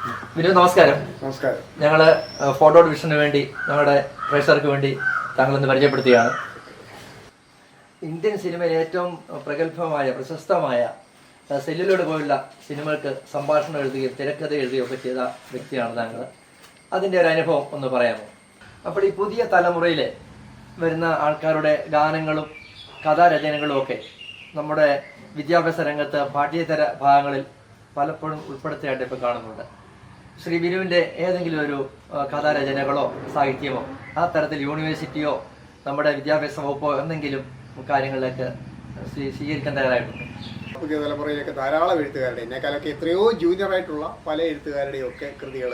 വിനു, നമസ്കാരം. നമസ്കാരം. ഞങ്ങൾ ഫോട്ടോ ഡിവിഷന് വേണ്ടി ഞങ്ങളുടെ പ്രേക്ഷകർക്ക് വേണ്ടി താങ്കളൊന്ന് പരിചയപ്പെടുത്തുകയാണ്. ഇന്ത്യൻ സിനിമയിൽ ഏറ്റവും പ്രഗത്ഭമായ പ്രശസ്തമായ സെല്ലുലോട് പോലുള്ള സിനിമകൾക്ക് സംഭാഷണം എഴുതുകയും തിരക്കഥ എഴുതുകയും ഒക്കെ ചെയ്ത വ്യക്തിയാണ് താങ്കൾ. അതിൻ്റെ ഒരു അനുഭവം ഒന്ന് പറയാമോ? അപ്പോൾ ഈ പുതിയ തലമുറയിലെ വരുന്ന ആൾക്കാരുടെ ഗാനങ്ങളും കഥാരചനകളും ഒക്കെ നമ്മുടെ വിദ്യാഭ്യാസ രംഗത്ത് പാഠ്യേതര ഭാഗങ്ങളിൽ പലപ്പോഴും ഉൾപ്പെടുത്തിയായിട്ട് ഇപ്പോൾ കാണുന്നുണ്ട്. ശ്രീ ബിനുവിൻ്റെ ഏതെങ്കിലും ഒരു കഥാരചനകളോ സാഹിത്യമോ ആ തരത്തിൽ യൂണിവേഴ്സിറ്റിയോ നമ്മുടെ വിദ്യാഭ്യാസ വകുപ്പോ എന്തെങ്കിലും കാര്യങ്ങളിലേക്ക് സ്വീകരിക്കാൻ തയ്യാറായിട്ടുണ്ട്? പുതിയ തലമുറയിലേക്ക് ധാരാളം എഴുത്തുകാരുടെ, എന്നെക്കാളൊക്കെ എത്രയോ ജൂനിയറായിട്ടുള്ള പല എഴുത്തുകാരുടെയും ഒക്കെ കൃതികൾ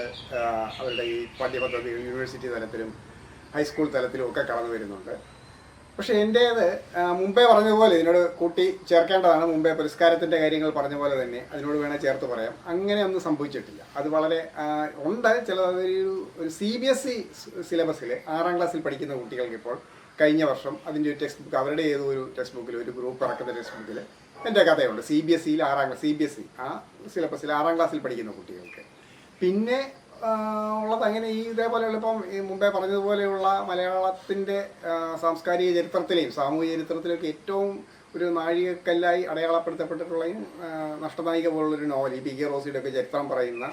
അവരുടെ ഈ പാഠ്യപദ്ധതികൾ യൂണിവേഴ്സിറ്റി തലത്തിലും ഹൈസ്കൂൾ തലത്തിലും ഒക്കെ കടന്നു വരുന്നുണ്ട്. പക്ഷേ എൻ്റേത് മുമ്പേ പറഞ്ഞതുപോലെ ഇതിനോട് കൂട്ടി ചേർക്കേണ്ടതാണ്. മുമ്പേ പുരസ്കാരത്തിൻ്റെ കാര്യങ്ങൾ പറഞ്ഞ പോലെ തന്നെ അതിനോട് വേണേൽ ചേർത്ത് പറയാം. അങ്ങനെ ഒന്നും സംഭവിച്ചിട്ടില്ല. അത് വളരെ ഉണ്ട്. ഒരു CBSE സിലബസിൽ 6ാം ക്ലാസ്സിൽ പഠിക്കുന്ന കുട്ടികൾക്ക് ഇപ്പോൾ കഴിഞ്ഞ വർഷം അതിൻ്റെ ഒരു ടെക്സ്റ്റ് ബുക്ക്, അവരുടെ ഏതോ ഒരു ടെക്സ്റ്റ് ബുക്കിൽ, ഒരു ഗ്രൂപ്പ് ഇറക്കുന്ന ടെക്സ്റ്റ് ബുക്കിൽ എൻ്റെ കഥയുണ്ട്. CBSEയിൽ 6ാം ക്ലാസ്, CBSE ആ സിലബസിൽ 6ാം ക്ലാസ്സിൽ പഠിക്കുന്ന കുട്ടികൾക്ക്. പിന്നെ ഉള്ളത് അങ്ങനെ ഇതേപോലെയുള്ള ഇപ്പം മുമ്പേ പറഞ്ഞതുപോലെയുള്ള മലയാളത്തിൻ്റെ സാംസ്കാരിക ചരിത്രത്തിലെയും സാമൂഹിക ചരിത്രത്തിലൊക്കെ ഏറ്റവും ഒരു നാഴികക്കല്ലായി അടയാളപ്പെടുത്തപ്പെട്ടിട്ടുള്ള നഷ്ടനായിക പോലുള്ളൊരു നോവൽ, ഈ PK റോസിയുടെ ഒക്കെ ചരിത്രം പറയുന്ന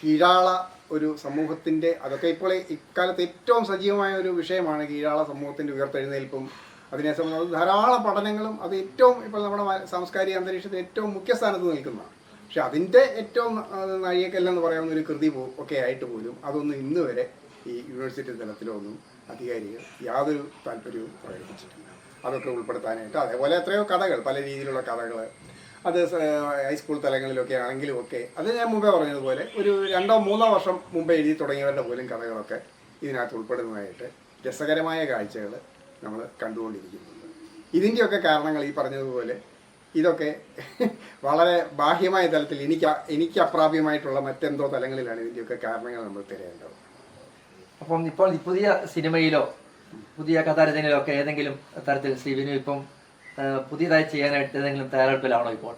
കീഴാള ഒരു സമൂഹത്തിൻ്റെ, അതൊക്കെ ഇപ്പോൾ ഇക്കാലത്ത് ഏറ്റവും സജീവമായ ഒരു വിഷയമാണ്. കീഴാള സമൂഹത്തിൻ്റെ ഉയർത്തെഴുന്നേൽപ്പും അതിനെ സംബന്ധിച്ച് ധാരാളം പഠനങ്ങളും അത് ഏറ്റവും ഇപ്പോൾ നമ്മുടെ സാംസ്കാരിക അന്തരീക്ഷത്തിൽ ഏറ്റവും മുഖ്യസ്ഥാനത്ത് നിൽക്കുന്നതാണ്. പക്ഷെ അതിൻ്റെ ഏറ്റവും നാഴികക്കല്ലെന്ന് പറയാവുന്ന ഒരു കൃതി ഒക്കെ ആയിട്ട് പോലും അതൊന്നും ഇന്ന് വരെ ഈ യൂണിവേഴ്സിറ്റി തലത്തിലോ ഒന്നും അധികാരികൾ യാതൊരു താല്പര്യവും പ്രകടിപ്പിച്ചിട്ടില്ല. അതൊക്കെ ഉൾപ്പെടുത്താനായിട്ട് അതേപോലെ എത്രയോ കഥകൾ, പല രീതിയിലുള്ള കഥകൾ, അത് ഹൈസ്കൂൾ തലങ്ങളിലൊക്കെ ആണെങ്കിലും ഒക്കെ അത് ഞാൻ മുമ്പേ പറഞ്ഞതുപോലെ ഒരു 2-3 വർഷം മുമ്പേ എഴുതി തുടങ്ങിയവരുടെ പോലും കഥകളൊക്കെ ഇതിനകത്ത് ഉൾപ്പെടുന്നതായിട്ട് രസകരമായ കാഴ്ചകൾ നമ്മൾ കണ്ടുകൊണ്ടിരിക്കുന്നുണ്ട്. ഇതിൻ്റെയൊക്കെ കാരണങ്ങൾ ഈ പറഞ്ഞതുപോലെ ഇതൊക്കെ വളരെ ബാഹ്യമായ തലത്തിൽ എനിക്ക് അപ്രാപ്യമായിട്ടുള്ള മറ്റെന്തോ തലങ്ങളിലാണ് ഇതിൻ്റെയൊക്കെ കാരണങ്ങൾ നമ്മൾ തിരയേണ്ടത്. അപ്പം ഇപ്പോൾ പുതിയ സിനിമയിലോ പുതിയ കഥാരചനയിലോ ഒക്കെ ഏതെങ്കിലും തരത്തിൽ ശ്രീ ബിനു ഇപ്പം പുതിയതായി ചെയ്യാനായിട്ട് ഏതെങ്കിലും തയ്യാറെടുപ്പിലാണോ ഇപ്പോൾ?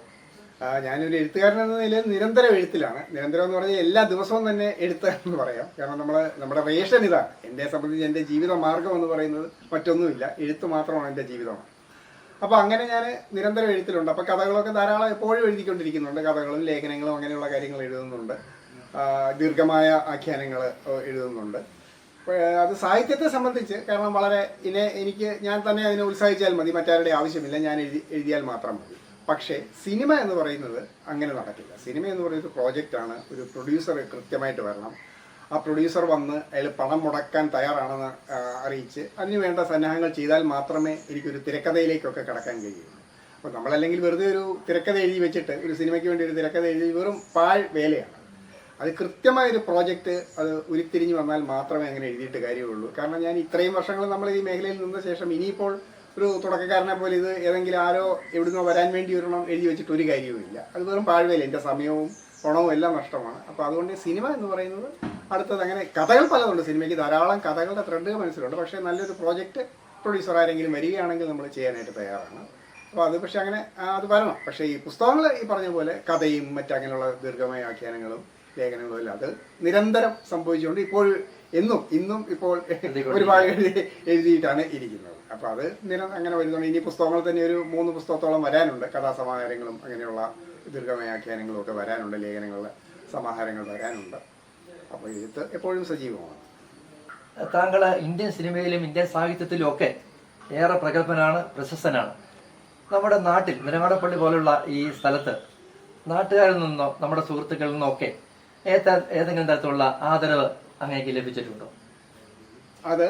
ഞാനൊരു എഴുത്തുകാരൻ എന്ന നിലയിൽ നിരന്തരം എഴുത്തിലാണ്. നിരന്തരം എന്ന് പറഞ്ഞാൽ എല്ലാ ദിവസവും തന്നെ എഴുത്തെന്ന് പറയാം. കാരണം നമ്മുടെ റേഷൻ ഇതാണ്. എന്നെ സംബന്ധിച്ച് എൻ്റെ ജീവിത മാർഗം എന്ന് പറയുന്നത് മറ്റൊന്നുമില്ല, എഴുത്ത് മാത്രമാണ് എൻ്റെ ജീവിതമാണ്. അപ്പോൾ അങ്ങനെ ഞാൻ നിരന്തരം എഴുത്തിലുണ്ട്. അപ്പോൾ കഥകളൊക്കെ ധാരാളം എപ്പോഴും എഴുതിക്കൊണ്ടിരിക്കുന്നുണ്ട്. കഥകളും ലേഖനങ്ങളും അങ്ങനെയുള്ള കാര്യങ്ങൾ എഴുതുന്നുണ്ട്. ദീർഘമായ ആഖ്യാനങ്ങൾ എഴുതുന്നുണ്ട്. അത് സാഹിത്യത്തെ സംബന്ധിച്ച് കാരണം വളരെ ഞാൻ തന്നെ അതിനെ ഉത്സാഹിച്ചാൽ മതി, മറ്റാരുടെ ആവശ്യമില്ല, ഞാൻ എഴുതിയാൽ മാത്രം മതി. പക്ഷേ സിനിമ എന്ന് പറയുന്നത് അങ്ങനെ നടക്കില്ല. സിനിമ എന്ന് പറയുന്നത് പ്രോജക്റ്റാണ്. ഒരു പ്രൊഡ്യൂസർ കൃത്യമായിട്ട് വരണം. ആ പ്രൊഡ്യൂസർ വന്ന് അയാൾ പണം മുടക്കാൻ തയ്യാറാണെന്ന് അറിയിച്ച് അതിന് വേണ്ട സന്നാഹങ്ങൾ ചെയ്താൽ മാത്രമേ എനിക്കൊരു തിരക്കഥയിലേക്കൊക്കെ കടക്കാൻ കഴിയുള്ളൂ. അപ്പോൾ നമ്മളല്ലെങ്കിൽ വെറുതെ ഒരു തിരക്കഥ എഴുതി വെച്ചിട്ട് ഒരു സിനിമയ്ക്ക് വേണ്ടി ഒരു തിരക്കഥ എഴുതി വെറും പാഴ് വേലയാണ്. അത് കൃത്യമായൊരു പ്രോജക്റ്റ് അത് ഉരുത്തിരിഞ്ഞ് വന്നാൽ മാത്രമേ അങ്ങനെ എഴുതിയിട്ട് കാര്യമുള്ളൂ. കാരണം ഞാൻ ഇത്രയും വർഷങ്ങൾ നമ്മൾ ഈ മേഖലയിൽ നിന്ന ശേഷം ഇനിയിപ്പോൾ ഒരു തുടക്കക്കാരനെ പോലെ ഇത് ഏതെങ്കിലും ആരോ എവിടുന്നോ വരാൻ വേണ്ടി ഒരെണ്ണം എഴുതി വെച്ചിട്ട് ഒരു കാര്യവുമില്ല. അത് വെറും പാഴ്വേല, എൻ്റെ സമയവും പണവും എല്ലാം നഷ്ടമാണ്. അപ്പോൾ അതുകൊണ്ട് സിനിമ എന്ന് പറയുന്നത് അടുത്തത് അങ്ങനെ കഥകൾ പലതുണ്ട്. സിനിമയ്ക്ക് ധാരാളം കഥകളുടെ ത്രെഡ് മനസ്സിലുണ്ട്. പക്ഷേ നല്ലൊരു പ്രോജക്റ്റ് പ്രൊഡ്യൂസർ ആരെങ്കിലും വരികയാണെങ്കിൽ നമ്മൾ ചെയ്യാനായിട്ട് തയ്യാറാണ്. അപ്പോൾ അത് പക്ഷേ അങ്ങനെ അത് വരണം. പക്ഷേ ഈ പുസ്തകങ്ങൾ ഈ പറഞ്ഞ പോലെ കഥയും മറ്റങ്ങനെയുള്ള ദീർഘമായ ആഖ്യാനങ്ങളും ലേഖനങ്ങളും എല്ലാം അത് നിരന്തരം സംഭവിച്ചുകൊണ്ട് ഇന്നും ഇപ്പോൾ ഒരുപാട് എഴുതിയിട്ടാണ് ഇരിക്കുന്നത്. അപ്പോൾ അത് അങ്ങനെ വരുന്നുണ്ട്. ഇനി പുസ്തകങ്ങൾ തന്നെ ഒരു 3 പുസ്തകത്തോളം വരാനുണ്ട്. കഥാസമാഹാരങ്ങളും അങ്ങനെയുള്ള ദീർഘമായ ആഖ്യാനങ്ങളും ഒക്കെ വരാനുണ്ട്. ലേഖനങ്ങളുടെ സമാഹാരങ്ങൾ വരാനുണ്ട്. അപ്പോൾ എഴുത്ത് എപ്പോഴും സജീവമാണ്. താങ്കൾ ഇന്ത്യൻ സിനിമയിലും ഇന്ത്യൻ സാഹിത്യത്തിലും ഒക്കെ ഏറെ പ്രഗത്ഭനാണ്, പ്രശസ്തനാണ്. നമ്മുടെ നാട്ടിൽ നെടുങ്ങാടപ്പള്ളി പോലുള്ള ഈ സ്ഥലത്ത് നാട്ടുകാരിൽ നിന്നോ നമ്മുടെ സുഹൃത്തുക്കളിൽ നിന്നോ ഒക്കെ ഏതെങ്കിലും തരത്തിലുള്ള ആദരവ് അങ്ങേക്ക് ലഭിച്ചിട്ടുണ്ടോ? അത്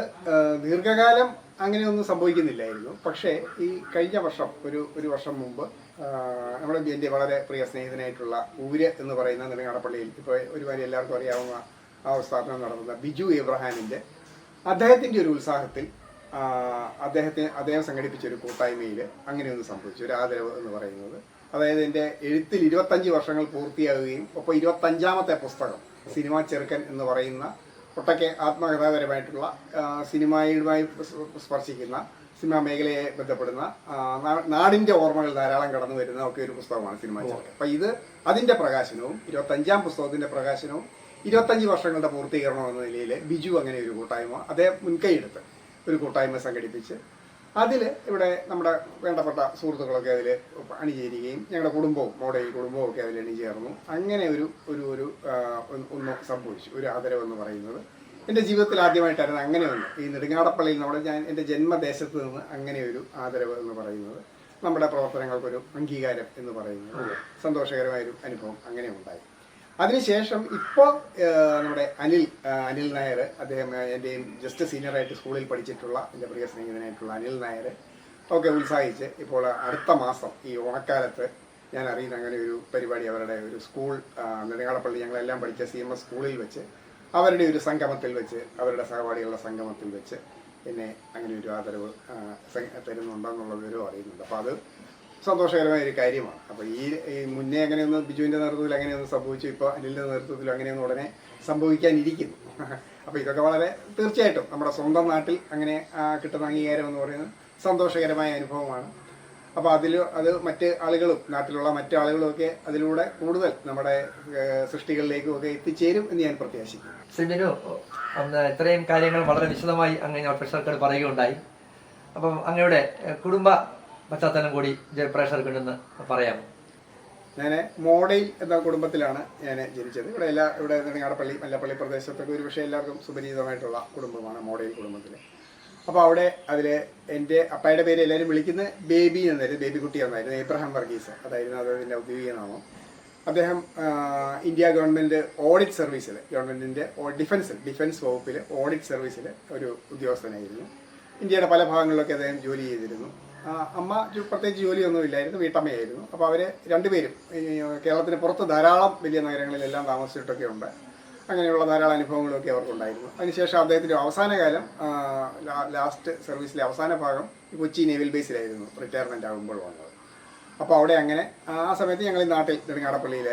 ദീർഘകാലം അങ്ങനെയൊന്നും സംഭവിക്കുന്നില്ലായിരുന്നു. പക്ഷേ ഈ കഴിഞ്ഞ വർഷം ഒരു വർഷം മുമ്പ് എൻ്റെ വളരെ പ്രിയ സ്നേഹിതനായിട്ടുള്ള ഊര് എന്ന് പറയുന്ന നെടുങ്ങാടപ്പള്ളിയിൽ ഇപ്പോൾ ഒരുമാതിരി എല്ലാവർക്കും അറിയാവുന്ന ആ സ്ഥാപനം നടത്തുന്ന ബിജു എബ്രഹാമിൻ്റെ അദ്ദേഹത്തിൻ്റെ ഒരു ഉത്സാഹത്തിൽ അദ്ദേഹം സംഘടിപ്പിച്ച ഒരു കൂട്ടായ്മയിൽ അങ്ങനെയൊന്ന് സംഭവിച്ചു. ഒരു ആദരവ് എന്ന് പറയുന്നത്, അതായത് എൻ്റെ എഴുത്തിൽ 25 വർഷങ്ങൾ പൂർത്തിയാകുകയും ഒപ്പം 25ാമത്തെ പുസ്തകം സിനിമാ ചെറുക്കൻ എന്ന് പറയുന്ന ഒട്ടൊക്കെ ആത്മകഥാപരമായിട്ടുള്ള സിനിമയുമായി സ്പർശിക്കുന്ന സിനിമാ മേഖലയെ ബന്ധപ്പെടുന്ന നാടിൻ്റെ ഓർമ്മകൾ ധാരാളം കടന്നു വരുന്ന ഒക്കെ ഒരു പുസ്തകമാണ് സിനിമാ ചിറക്. അപ്പം ഇത് അതിൻ്റെ പ്രകാശനവും 25ാം പുസ്തകത്തിൻ്റെ പ്രകാശനവും 25 വർഷങ്ങളുടെ പൂർത്തീകരണം എന്ന നിലയിൽ ബിജു അങ്ങനെ ഒരു കൂട്ടായ്മ അദ്ദേഹം മുൻകൈയെടുത്ത് ഒരു കൂട്ടായ്മ സംഘടിപ്പിച്ച് അതിൽ ഇവിടെ നമ്മുടെ വേണ്ടപ്പെട്ട സുഹൃത്തുക്കളൊക്കെ അതിൽ അണിചേരുകയും ഞങ്ങളുടെ കുടുംബവും മോഡൽ കുടുംബവും ഒക്കെ അതിൽ അണിചേർന്നു. അങ്ങനെ ഒന്ന് സംഭവിച്ചു. ഒരു ആദരവെന്ന് പറയുന്നത് എൻ്റെ ജീവിതത്തിൽ ആദ്യമായിട്ടായിരുന്നു അങ്ങനെ ഒന്ന്. ഈ നെടുങ്ങാടപ്പള്ളിയിൽ എൻ്റെ ജന്മദേശത്ത് നിന്ന് അങ്ങനെ ഒരു ആദരവ് എന്ന് പറയുന്നത്, നമ്മുടെ പ്രവർത്തനങ്ങൾക്കൊരു അംഗീകാരം എന്ന് പറയുന്നത് സന്തോഷകരമായൊരു അനുഭവം അങ്ങനെ ഉണ്ടായി. അതിനുശേഷം ഇപ്പോൾ നമ്മുടെ അനിൽ നായർ, അദ്ദേഹം എൻ്റെയും ജസ്റ്റ് സീനിയറായിട്ട് സ്കൂളിൽ പഠിച്ചിട്ടുള്ള എൻ്റെ പ്രിയ സ്നേഹിതനായിട്ടുള്ള അനിൽ നായർ ഒക്കെ ഉത്സാഹിച്ച് ഇപ്പോൾ അടുത്ത മാസം ഈ ഓണക്കാലത്ത് ഞാൻ അറിയുന്ന അങ്ങനെ ഒരു പരിപാടി അവരുടെ ഒരു സ്കൂൾ നെടുങ്ങാടപ്പള്ളി ഞങ്ങളെല്ലാം പഠിച്ച CMS സ്കൂളിൽ വെച്ച് അവരുടെ ഒരു സംഗമത്തിൽ വെച്ച്, അവരുടെ സഹപാഠികളുടെ സംഗമത്തിൽ വെച്ച് എന്നെ അങ്ങനെ ഒരു ആദരവ് തരുന്നുണ്ടെന്നുള്ള വിവരവും അറിയുന്നുണ്ട്. അപ്പോൾ അത് സന്തോഷകരമായ ഒരു കാര്യമാണ്. അപ്പോൾ ഈ മുന്നേ അങ്ങനെയൊന്നും ബിജുവിൻ്റെ നേതൃത്വത്തിൽ അങ്ങനെയൊന്നും സംഭവിച്ചു, ഇപ്പോൾ അനിലിൻ്റെ നേതൃത്വത്തിൽ അങ്ങനെയൊന്നും ഉടനെ സംഭവിക്കാനിരിക്കുന്നു. അപ്പോൾ ഇതൊക്കെ വളരെ തീർച്ചയായിട്ടും നമ്മുടെ സ്വന്തം നാട്ടിൽ അങ്ങനെ കിട്ടുന്ന അംഗീകാരം എന്ന് പറയുന്നത് സന്തോഷകരമായ അനുഭവമാണ്. അപ്പോൾ അത് മറ്റ് ആളുകളും നാട്ടിലുള്ള മറ്റ് ആളുകളുമൊക്കെ അതിലൂടെ കൂടുതൽ നമ്മുടെ സൃഷ്ടികളിലേക്കും ഒക്കെ എത്തിച്ചേരും എന്ന് ഞാൻ പ്രത്യാശിക്കുന്നു. സിബിനു, ഇത്രയും കാര്യങ്ങൾ വളരെ വിശദമായി അങ്ങനെ പ്രേക്ഷകർക്ക് പറയുകയുണ്ടായി. അപ്പം അങ്ങയുടെ കുടുംബ പശ്ചാത്തലം കൂടി പ്രേക്ഷകർക്കുണ്ടെന്ന് പറയാമോ? ഞാൻ മോഡയിൽ എന്ന കുടുംബത്തിലാണ് ഞാൻ ജനിച്ചത്. ഇവിടെ നെടുങ്ങാടപ്പള്ളി മല്ലപ്പള്ളി പ്രദേശത്തൊക്കെ ഒരു പക്ഷേ എല്ലാവർക്കും സുപരിചിതമായിട്ടുള്ള കുടുംബമാണ് മോഡയിൽ കുടുംബത്തിൽ. അപ്പോൾ അവിടെ എൻ്റെ അപ്പായുടെ പേര് എല്ലാവരും വിളിക്കുന്നത് ബേബി എന്നായിരുന്നു, ബേബിക്കുട്ടി എന്നായിരുന്നു. എബ്രഹാം വർഗീസ് അതായിരുന്നു അതിൻ്റെ ഔദ്യോഗിക നാമം. അദ്ദേഹം ഇന്ത്യ ഗവൺമെൻറ് ഓഡിറ്റ് സർവീസിൽ, ഗവൺമെൻറ്റിൻ്റെ ഡിഫൻസ് വകുപ്പിൽ ഓഡിറ്റ് സർവീസിൽ ഒരു ഉദ്യോഗസ്ഥനായിരുന്നു. ഇന്ത്യയുടെ പല ഭാഗങ്ങളിലൊക്കെ അദ്ദേഹം ജോലി ചെയ്തിരുന്നു. അമ്മ പ്രത്യേകിച്ച് ജോലിയൊന്നും ഇല്ലായിരുന്നു, വീട്ടമ്മയായിരുന്നു. അപ്പോൾ അവർ രണ്ടുപേരും കേരളത്തിന് പുറത്ത് ധാരാളം വലിയ നഗരങ്ങളിലെല്ലാം താമസിച്ചിട്ടൊക്കെ ഉണ്ട്. അങ്ങനെയുള്ള ധാരാളം അനുഭവങ്ങളൊക്കെ അവർക്കുണ്ടായിരുന്നു. അതിനുശേഷം അദ്ദേഹത്തിൻ്റെ അവസാന കാലം ലാസ്റ്റ് സർവീസിലെ അവസാന ഭാഗം കൊച്ചി നേവൽ ബേസിലായിരുന്നു റിട്ടയർമെൻ്റ് ആകുമ്പോൾ വന്നത്. അപ്പോൾ അവിടെ അങ്ങനെ ആ സമയത്ത് ഞങ്ങൾ ഈ നാട്ടിൽ നെടുങ്ങാടപ്പള്ളിയിൽ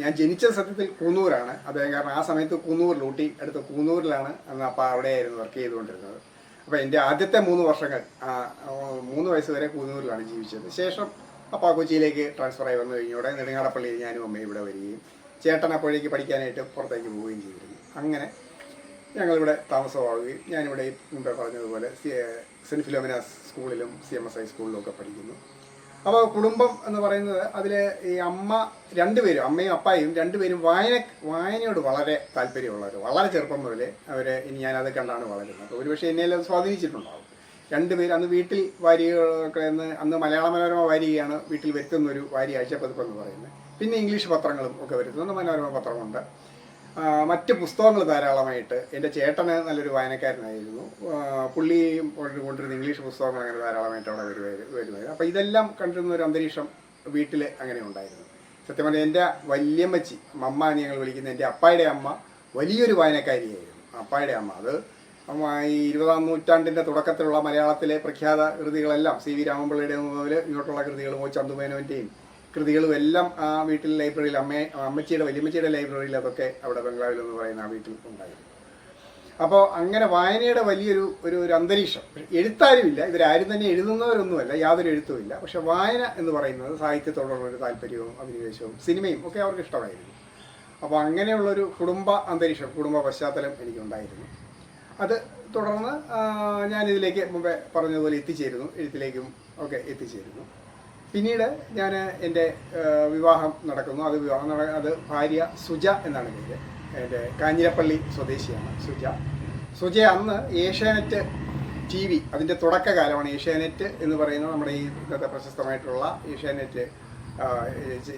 ഞാൻ ജനിച്ച സത്യത്തിൽ കൂന്നൂരാണ്. അദ്ദേഹം കാരണം ആ സമയത്ത് കൂന്നൂരിൽ ഊട്ടി അടുത്ത കൂന്നൂരിലാണ് അന്ന് അപ്പോൾ അവിടെയായിരുന്നു വർക്ക് ചെയ്തുകൊണ്ടിരുന്നത്. അപ്പോൾ എൻ്റെ ആദ്യത്തെ 3 വർഷങ്ങൾ 3 വയസ്സ് വരെ കൂന്നൂരിലാണ് ജീവിച്ചത്. ശേഷം അപ്പോൾ കൊച്ചിയിലേക്ക് ട്രാൻസ്ഫറായി വന്നു കഴിഞ്ഞോടെ നെടുങ്ങാടപ്പള്ളിയിൽ ഞാനും അമ്മയും ഇവിടെ വരികയും ചേട്ടൻ അപ്പോഴേക്ക് പഠിക്കാനായിട്ട് പുറത്തേക്ക് പോവുകയും ചെയ്തിരുന്നു. അങ്ങനെ ഞങ്ങളിവിടെ താമസമാവുകയും ഞാനിവിടെ മുമ്പേ പറഞ്ഞതുപോലെ സെൻറ്റ് ഫിലോമിനാസ് സ്കൂളിലും CMS ഹൈസ്കൂളിലും ഒക്കെ പഠിക്കുന്നു. അപ്പോൾ കുടുംബം എന്ന് പറയുന്നത് അതിൽ ഈ രണ്ടുപേരും അമ്മയും അപ്പായും രണ്ടുപേരും വായനയോട് വളരെ താല്പര്യമുള്ളവർ. വളരെ ചെറുപ്പം മുതലേ ഇനി ഞാനത് കണ്ടാണ് വളരുന്നത്. അപ്പോൾ ഒരുപക്ഷെ എന്നെ അത് സ്വാധീനിച്ചിട്ടുണ്ടാവും. രണ്ടുപേരും അന്ന് വീട്ടിൽ വാരികയൊക്കെ അന്ന് മലയാള മനോരമ വാരികയാണ് വീട്ടിൽ വരുത്തുന്നൊരു വാരി ആഴ്ചപ്പതിപ്പെന്ന് പറയുന്നത്. പിന്നെ ഇംഗ്ലീഷ് പത്രങ്ങളും ഒക്കെ വരുത്തുന്ന മനോരമ പത്രമുണ്ട്. മറ്റ് പുസ്തകങ്ങൾ ധാരാളമായിട്ട്. എൻ്റെ ചേട്ടന് നല്ലൊരു വായനക്കാരനായിരുന്നു. പുള്ളിയും കൊണ്ടിരുന്ന ഇംഗ്ലീഷ് പുസ്തകങ്ങൾ അങ്ങനെ ധാരാളമായിട്ട് അവിടെ വരുമായിരുന്നു. അപ്പോൾ ഇതെല്ലാം കണ്ടിരുന്ന ഒരു അന്തരീക്ഷം വീട്ടിൽ അങ്ങനെ ഉണ്ടായിരുന്നു. സത്യം പറഞ്ഞാൽ എൻ്റെ വല്യമ്മച്ചി, മമ്മ എന്ന് ഞങ്ങൾ വിളിക്കുന്ന എൻ്റെ അപ്പായുടെ അമ്മ വലിയൊരു വായനക്കാരിയായിരുന്നു. അപ്പായുടെ അമ്മ അത് ഈ 20ാം നൂറ്റാണ്ടിൻ്റെ തുടക്കത്തിലുള്ള മലയാളത്തിലെ പ്രഖ്യാത കൃതികളെല്ലാം CV രാമൻപിള്ളയുടെ മുതൽ ഇങ്ങോട്ടുള്ള കൃതികളും ചന്തുമേനോൻ്റെയും കൃതികളും എല്ലാം ആ വീട്ടിൽ ലൈബ്രറിയിൽ അമ്മച്ചിയുടെ വല്യമ്മച്ചിയുടെ ലൈബ്രറിയിൽ അതൊക്കെ അവിടെ ബംഗ്ലാവിൽ എന്ന് പറയുന്ന ആ വീട്ടിൽ ഉണ്ടായിരുന്നു. അപ്പോൾ അങ്ങനെ വായനയുടെ വലിയൊരു അന്തരീക്ഷം. എഴുത്താരുമില്ല, ഇവരാരും തന്നെ എഴുതുന്നവരൊന്നുമല്ല, യാതൊരു എഴുത്തുമില്ല. പക്ഷെ വായന എന്ന് പറയുന്നത് സാഹിത്യത്തോടുള്ളൊരു താല്പര്യവും അഭിനിവേശവും സിനിമയും ഒക്കെ അവർക്ക് ഇഷ്ടമായിരുന്നു. അപ്പോൾ അങ്ങനെയുള്ളൊരു കുടുംബ അന്തരീക്ഷം, കുടുംബ പശ്ചാത്തലം എനിക്കുണ്ടായിരുന്നു. അത് തുടർന്ന് ഞാനിതിലേക്ക് മുമ്പേ പറഞ്ഞതുപോലെ എത്തിച്ചേരുന്നു, എഴുത്തിലേക്കും ഒക്കെ എത്തിച്ചേരുന്നു. പിന്നീട് ഞാൻ എൻ്റെ വിവാഹം നടക്കുന്നു. അത് ഭാര്യ സുജ എന്നാണ് പേര്. എൻ്റെ കാഞ്ഞിരപ്പള്ളി സ്വദേശിയാണ് സുജ. അന്ന് ഏഷ്യാനെറ്റ് TV അതിൻ്റെ തുടക്കകാലമാണ്. ഏഷ്യാനെറ്റ് എന്ന് പറയുന്നത് നമ്മുടെ ഈ ഇന്നത്തെ പ്രശസ്തമായിട്ടുള്ള ഏഷ്യാനെറ്റ്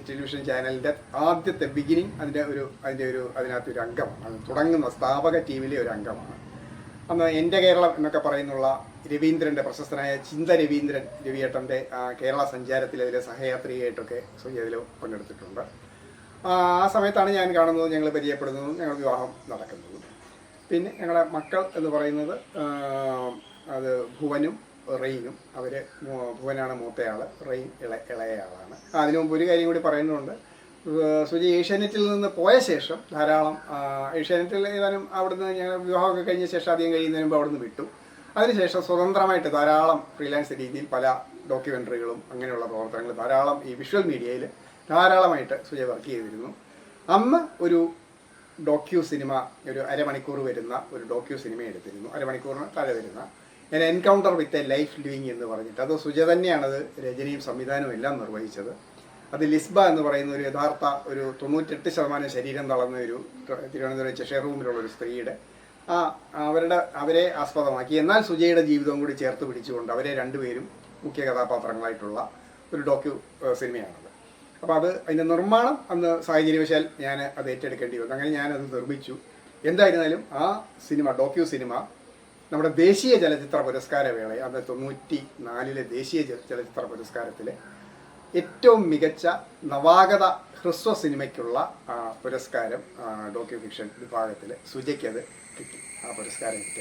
ടെലിവിഷൻ ചാനലിൻ്റെ ആദ്യത്തെ ബിഗിനിങ് അതിനകത്തൊരു അംഗമാണ്. അത് തുടങ്ങുന്ന സ്ഥാപക ടീമിലെ ഒരു അംഗമാണ്. അന്ന് എൻ്റെ കേരളം എന്നൊക്കെ പറയുന്നുള്ള രവീന്ദ്രൻ്റെ പ്രശസ്തനായ ചിന്ത രവിയേട്ടൻ്റെ കേരള സഞ്ചാരത്തിൽ അതിലെ സഹയാത്രികയായിട്ടൊക്കെ അതിൽ പങ്കെടുത്തിട്ടുണ്ട്. ആ സമയത്താണ് ഞാൻ കാണുന്നതും ഞങ്ങൾ പരിചയപ്പെടുന്നതും ഞങ്ങൾ വിവാഹം നടക്കുന്നതും. പിന്നെ ഞങ്ങളുടെ മക്കൾ എന്ന് പറയുന്നത് അത് ഭുവനും റെയിനും. ഭുവനാണ് മൂത്തയാൾ, റെയിൻ ഇളയയാളാണ്. അതിനു മുമ്പ് ഒരു കാര്യം കൂടി പറയുന്നുണ്ട്. സുജി ഏഷ്യാനെറ്റിൽ നിന്ന് പോയ ശേഷം ധാരാളം ഏഷ്യാനെറ്റിൽ ഏതാനും അവിടുന്ന് ഞങ്ങൾ വിവാഹമൊക്കെ കഴിഞ്ഞ ശേഷം അധികം കഴിയുന്നതിന് മുമ്പ് അവിടുന്ന് വിട്ടു. അതിനുശേഷം സ്വതന്ത്രമായിട്ട് ധാരാളം ഫ്രീലാൻസ് രീതിയിൽ പല ഡോക്യുമെൻ്ററികളും അങ്ങനെയുള്ള പ്രവർത്തനങ്ങൾ ധാരാളം ഈ വിഷ്വൽ മീഡിയയിൽ ധാരാളമായിട്ട് സുജയ് വർക്ക് ചെയ്തിരുന്നു. അന്ന് ഒരു ഡോക്യു സിനിമ, ഒരു അരമണിക്കൂർ വരുന്ന ഒരു ഡോക്യു സിനിമ എടുത്തിരുന്നു. അരമണിക്കൂറിന് താഴെ വരുന്ന ഞാൻ encounter with a life living എന്ന് പറഞ്ഞിട്ട്, അത് സുജയ് തന്നെയാണത് രചനയും സംവിധാനവും എല്ലാം നിർവഹിച്ചത്. അത് ലിസ്ബ എന്ന് പറയുന്ന ഒരു യഥാർത്ഥ ഒരു 98% ശരീരം തളർന്ന ഒരു തിരുവനന്തപുരം ചെഷർ റൂമിലുള്ള ഒരു സ്ത്രീയുടെ അവരെ ആസ്പദമാക്കി, എന്നാൽ സുജയുടെ ജീവിതവും കൂടി ചേർത്ത് പിടിച്ചുകൊണ്ട് അവരെ രണ്ടുപേരും മുഖ്യ കഥാപാത്രങ്ങളായിട്ടുള്ള ഒരു ഡോക്യു സിനിമയാണത്. അപ്പോൾ അതിൻ്റെ നിർമ്മാണം അന്ന് സാഹചര്യവശാൽ ഞാൻ അത് ഏറ്റെടുക്കേണ്ടി വന്നു. അങ്ങനെ ഞാനത് നിർമ്മിച്ചു. എന്തായിരുന്നാലും ആ സിനിമ, ഡോക്യു സിനിമ, നമ്മുടെ ദേശീയ ചലച്ചിത്ര പുരസ്കാര വേള, അന്ന് 94 ദേശീയ ചലച്ചിത്ര പുരസ്കാരത്തിൽ ഏറ്റവും മികച്ച നവാഗത ഹ്രസ്വ സിനിമയ്ക്കുള്ള പുരസ്കാരം ഡോക്യു ഫിക്ഷൻ വിഭാഗത്തിൽ സുജയ്ക്ക് അത് കിട്ടി. ആ പുരസ്കാരം കിട്ടി.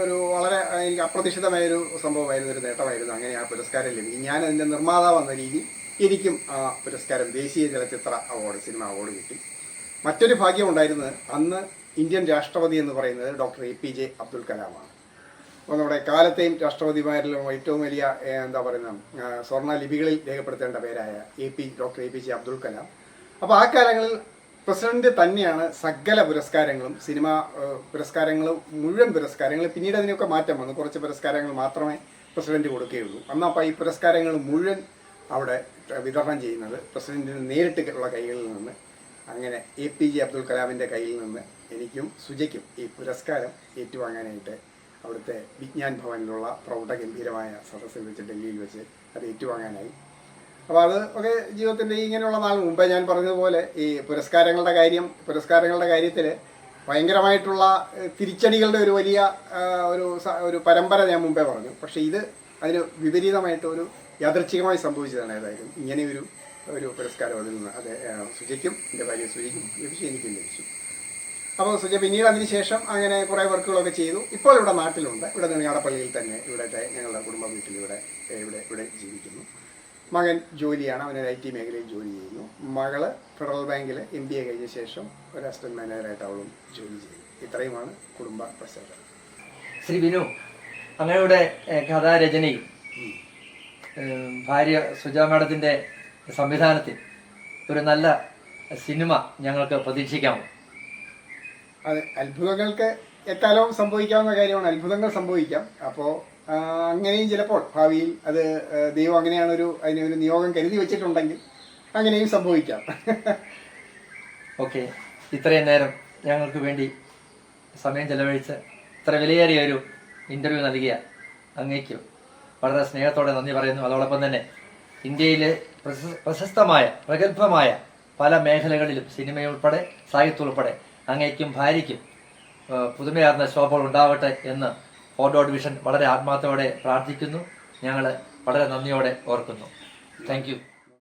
ഒരു വളരെ എനിക്ക് അപ്രതീക്ഷിതമായൊരു സംഭവമായിരുന്നു, ഒരു നേട്ടമായിരുന്നു. അങ്ങനെ ആ പുരസ്കാരം ലഭിക്കും. ഞാൻ അതിൻ്റെ നിർമ്മാതാവ് എന്ന രീതി എനിക്കും ആ പുരസ്കാരം, ദേശീയ ചലച്ചിത്ര അവാർഡ്, സിനിമ അവാർഡ് കിട്ടി. മറ്റൊരു ഭാഗ്യം ഉണ്ടായിരുന്നത്, അന്ന് ഇന്ത്യൻ രാഷ്ട്രപതി എന്ന് പറയുന്നത് ഡോക്ടർ APJ അബ്ദുൽ കലാമാണ്. അപ്പോൾ നമ്മുടെ കാലത്തെയും രാഷ്ട്രപതിമാരിലും ഏറ്റവും വലിയ എന്താ പറയുന്ന സ്വർണ്ണ ലിപികളിൽ രേഖപ്പെടുത്തേണ്ട പേരായ ഡോക്ടർ APJ അബ്ദുൽ കലാം. അപ്പോൾ ആ കാലങ്ങളിൽ പ്രസിഡന്റ് തന്നെയാണ് സകല പുരസ്കാരങ്ങളും, സിനിമ പുരസ്കാരങ്ങളും, മുഴുവൻ പുരസ്കാരങ്ങളും. പിന്നീട് അതിനൊക്കെ മാറ്റം വന്നു. കുറച്ച് പുരസ്കാരങ്ങൾ മാത്രമേ പ്രസിഡന്റ് കൊടുക്കുകയുള്ളൂ. അപ്പോൾ ഈ പുരസ്കാരങ്ങൾ മുഴുവൻ അവിടെ വിതരണം ചെയ്യുന്നത് പ്രസിഡന്റിന് നേരിട്ടുള്ള കൈകളിൽ നിന്ന്. അങ്ങനെ APJ അബ്ദുൽ കലാമിൻ്റെ കയ്യിൽ നിന്ന് എനിക്കും സുജയ്ക്കും ഈ പുരസ്കാരം ഏറ്റുവാങ്ങാനായിട്ട് അവിടുത്തെ വിജ്ഞാൻ ഭവനിലുള്ള പ്രൗഢഗംഭീരമായ സദസ്സിൽ വെച്ച്, ഡൽഹിയിൽ വെച്ച് അത് ഏറ്റുവാങ്ങാനായി. അപ്പോൾ അത് ഒക്കെ ജീവിതത്തിൻ്റെ ഇങ്ങനെയുള്ള നാൾ മുമ്പേ ഞാൻ പറഞ്ഞതുപോലെ ഈ പുരസ്കാരങ്ങളുടെ കാര്യത്തിൽ ഭയങ്കരമായിട്ടുള്ള തിരിച്ചടികളുടെ ഒരു വലിയ ഒരു പരമ്പര ഞാൻ മുമ്പേ പറഞ്ഞു. പക്ഷേ ഇത് അതിന് വിപരീതമായിട്ട് ഒരു യാദൃച്ഛികമായി സംഭവിച്ചതാണ്. ഏതായാലും ഇങ്ങനെ ഒരു പുരസ്കാരം അതിൽ നിന്ന് സുജയ്ക്കും, എൻ്റെ ഭാര്യ സുജയ്ക്കും ലഭിച്ചു, എനിക്കും ലഭിച്ചു. അപ്പോൾ സുജ പിന്നീട് അതിന് ശേഷം അങ്ങനെ കുറേ വർക്കുകളൊക്കെ ചെയ്തു. ഇപ്പോൾ ഇവിടെ നാട്ടിലുണ്ട്. ഇവിടെ നെടുങ്ങാടപ്പള്ളിയിൽ തന്നെ ഇവിടുത്തെ ഞങ്ങളുടെ കുടുംബ വീട്ടിൽ ഇവിടെ ജീവിക്കുന്നു. മകൻ ജോലിയാണ്, അവന് IT മേഖലയിൽ ജോലി ചെയ്യുന്നു. മകള് ഫെഡറൽ ബാങ്കിൽ MBA കഴിഞ്ഞ ശേഷം ഒരു അസിസ്റ്റന്റ് മാനേജറായിട്ട് അവളും ജോലി ചെയ്യുന്നു. ഇത്രയുമാണ് കുടുംബ പശ്ചാത്തലം. ശ്രീ ബിനു, അങ്ങയുടെ കഥാരചനയും ഭാര്യ സുജാ മാഡത്തിൻ്റെ സംവിധാനത്തിൽ ഒരു നല്ല സിനിമ ഞങ്ങൾക്ക് പ്രതീക്ഷിക്കാമോ? അത് അത്ഭുതങ്ങൾക്ക് എക്കാലവും സംഭവിക്കാവുന്ന കാര്യമാണ്. അത്ഭുതങ്ങൾ സംഭവിക്കാം. അപ്പോൾ അങ്ങനെയും ചിലപ്പോൾ ഭാവിയിൽ അത് ദൈവം അങ്ങനെയാണ് അതിനൊരു നിയോഗം കരുതി വെച്ചിട്ടുണ്ടെങ്കിൽ അങ്ങനെയും സംഭവിക്കാം. ഓക്കെ, ഇത്രയും നേരം ഞങ്ങൾക്ക് വേണ്ടി സമയം ചെലവഴിച്ച് ഇത്ര വിലയേറിയ ഒരു ഇൻ്റർവ്യൂ നൽകിയ അങ്ങേക്ക് വളരെ സ്നേഹത്തോടെ നന്ദി പറയുന്നു. അതോടൊപ്പം തന്നെ ഇന്ത്യയിലെ പ്രശസ്തമായ പ്രഗത്ഭമായ പല മേഖലകളിലും, സിനിമയുൾപ്പെടെ സാഹിത്യം ഉൾപ്പെടെ, അങ്ങേക്കും ഭാര്യയ്ക്കും പുതുമയാർന്ന ശോഭകൾ ഉണ്ടാവട്ടെ എന്ന് ഫോർവേഡ് വിഷൻ വളരെ ആത്മാർത്ഥത്തോടെ പ്രാർത്ഥിക്കുന്നു. ഞങ്ങൾ വളരെ നന്ദിയോടെ ഓർക്കുന്നു. Thank you.